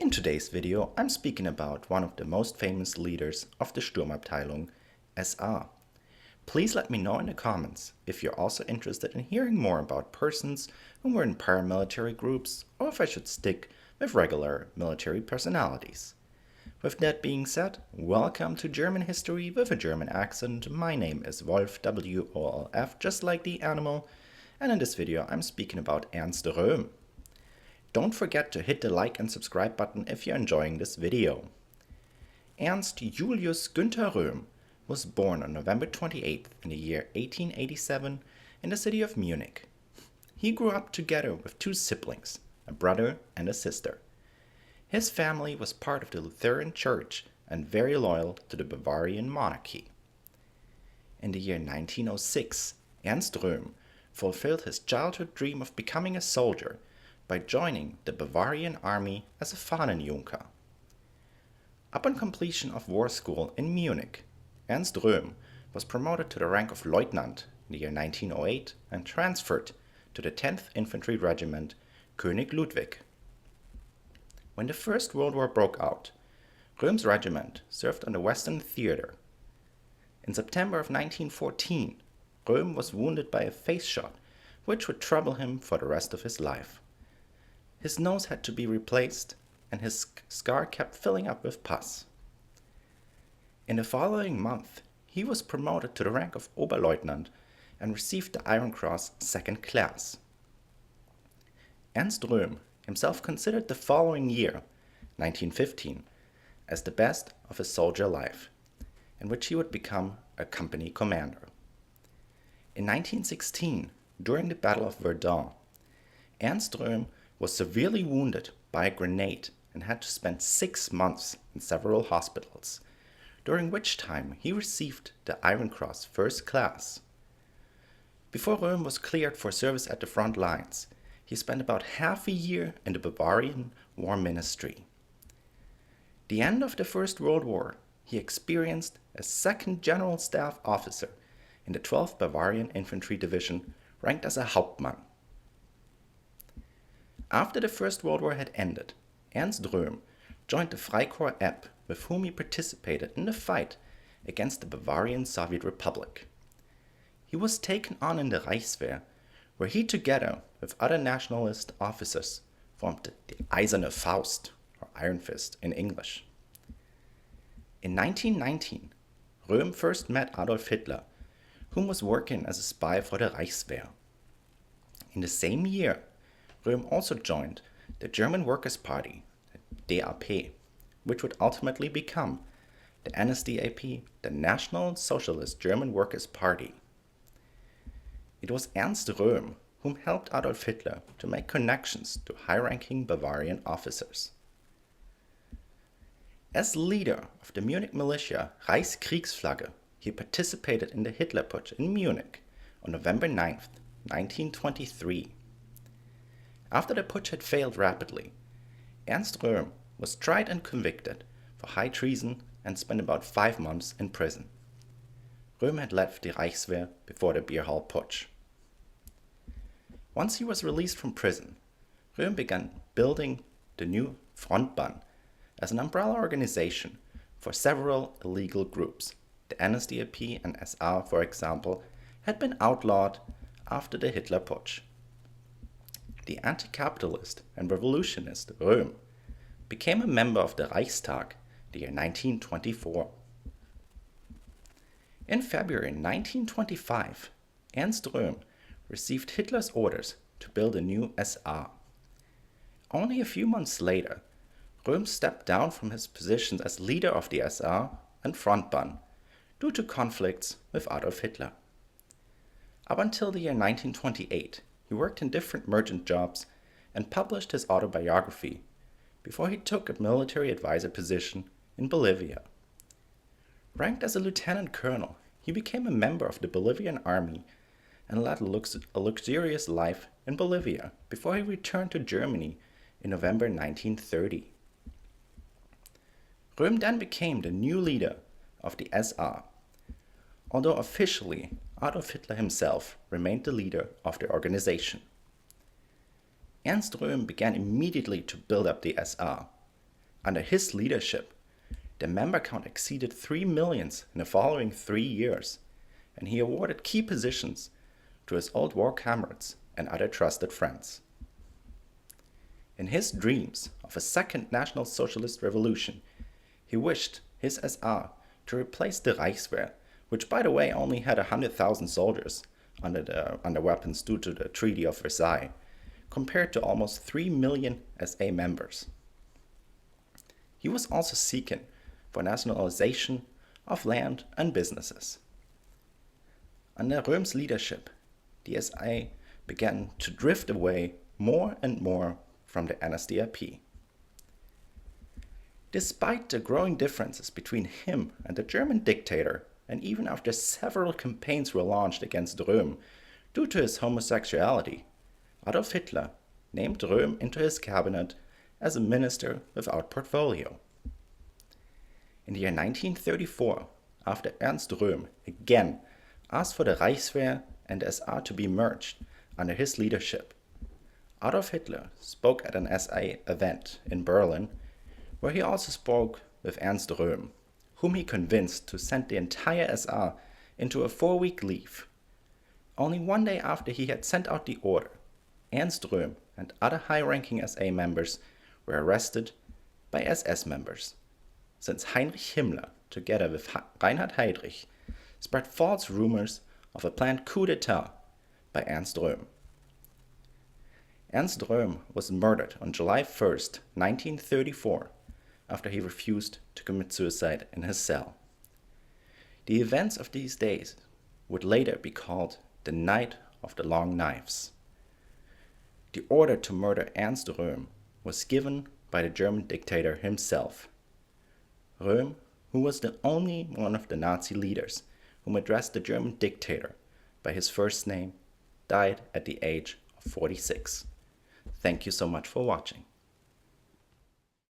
In today's video, I'm speaking about one of the most famous leaders of the Sturmabteilung, SR. Please let me know in the comments if you're also interested in hearing more about persons who were in paramilitary groups, or if I should stick with regular military personalities. With that being said, welcome to German history with a German accent. My name is Wolf, W-O-L-F, just like the animal, and in this video I'm speaking about Ernst Röhm. Don't forget to hit the like and subscribe button if you're enjoying this video. Ernst Julius Günther Röhm was born on November 28th in the year 1887 in the city of Munich. He grew up together with two siblings, a brother and a sister. His family was part of the Lutheran Church and very loyal to the Bavarian monarchy. In the year 1906, Ernst Röhm fulfilled his childhood dream of becoming a soldier by joining the Bavarian army as a Fahnenjunker. Upon completion of war school in Munich, Ernst Röhm was promoted to the rank of Lieutenant in the year 1908 and transferred to the 10th Infantry Regiment König Ludwig. When the First World War broke out, Röhm's regiment served on the Western Theater. In September of 1914, Röhm was wounded by a face shot, which would trouble him for the rest of his life. His nose had to be replaced, and his scar kept filling up with pus. In the following month, he was promoted to the rank of Oberleutnant and received the Iron Cross Second Class. Ernst Röhm himself considered the following year, 1915, as the best of his soldier life, in which he would become a company commander. In 1916, during the Battle of Verdun, Ernst Röhm was severely wounded by a grenade and had to spend 6 months in several hospitals, during which time he received the Iron Cross First Class. Before Röhm was cleared for service at the front lines, he spent about half a year in the Bavarian War Ministry. The end of the First World War, he experienced as second General Staff Officer in the 12th Bavarian Infantry Division, ranked as a Hauptmann. After the First World War had ended, Ernst Röhm joined the Freikorps Epp, with whom he participated in the fight against the Bavarian Soviet Republic. He was taken on in the Reichswehr, where he, together with other nationalist officers, formed the Eiserne Faust, or Iron Fist in English. In 1919, Röhm first met Adolf Hitler, whom was working as a spy for the Reichswehr. In the same year, Röhm also joined the German Workers' Party, the DAP, which would ultimately become the NSDAP, the National Socialist German Workers' Party. It was Ernst Röhm whom helped Adolf Hitler to make connections to high-ranking Bavarian officers. As leader of the Munich militia Reichskriegsflagge, he participated in the Hitler Putsch in Munich on November 9, 1923. After the putsch had failed rapidly, Ernst Röhm was tried and convicted for high treason and spent about 5 months in prison. Röhm had left the Reichswehr before the beer hall putsch. Once he was released from prison, Röhm began building the new Frontbahn as an umbrella organization for several illegal groups. The NSDAP and SR, for example, had been outlawed after the Hitler Putsch. The anti-capitalist and revolutionist Röhm became a member of the Reichstag the year 1924. In February 1925, Ernst Röhm received Hitler's orders to build a new SR. Only a few months later, Röhm stepped down from his positions as leader of the SR and Frontbahn due to conflicts with Adolf Hitler. Up until the year 1928, he worked in different merchant jobs and published his autobiography before he took a military advisor position in Bolivia. Ranked as a lieutenant colonel, he became a member of the Bolivian army and led a luxurious life in Bolivia before he returned to Germany in November 1930. Röhm then became the new leader of the SR, although officially Adolf Hitler himself remained the leader of the organization. Ernst Röhm began immediately to build up the SR. Under his leadership, the member count exceeded 3 million in the following 3 years, and he awarded key positions to his old war comrades and other trusted friends. In his dreams of a second National Socialist Revolution, he wished his SR to replace the Reichswehr, which by the way only had 100,000 soldiers under weapons due to the Treaty of Versailles, compared to almost 3 million SA members. He was also seeking for nationalization of land and businesses. Under Röhm's leadership, the SA began to drift away more and more from the NSDAP. Despite the growing differences between him and the German dictator, and even after several campaigns were launched against Röhm due to his homosexuality, Adolf Hitler named Röhm into his cabinet as a minister without portfolio. In the year 1934, after Ernst Röhm again asked for the Reichswehr and SR to be merged under his leadership, Adolf Hitler spoke at an SA event in Berlin, where he also spoke with Ernst Röhm, whom he convinced to send the entire SR into a 4-week leave. Only one day after he had sent out the order, Ernst Röhm and other high-ranking SA members were arrested by SS members, since Heinrich Himmler, together with Reinhard Heydrich, spread false rumors of a planned coup d'etat by Ernst Röhm. Ernst Röhm was murdered on July 1st, 1934, after he refused to commit suicide in his cell. The events of these days would later be called the Night of the Long Knives. The order to murder Ernst Röhm was given by the German dictator himself. Röhm, who was the only one of the Nazi leaders whom addressed the German dictator by his first name, died at the age of 46. Thank you so much for watching.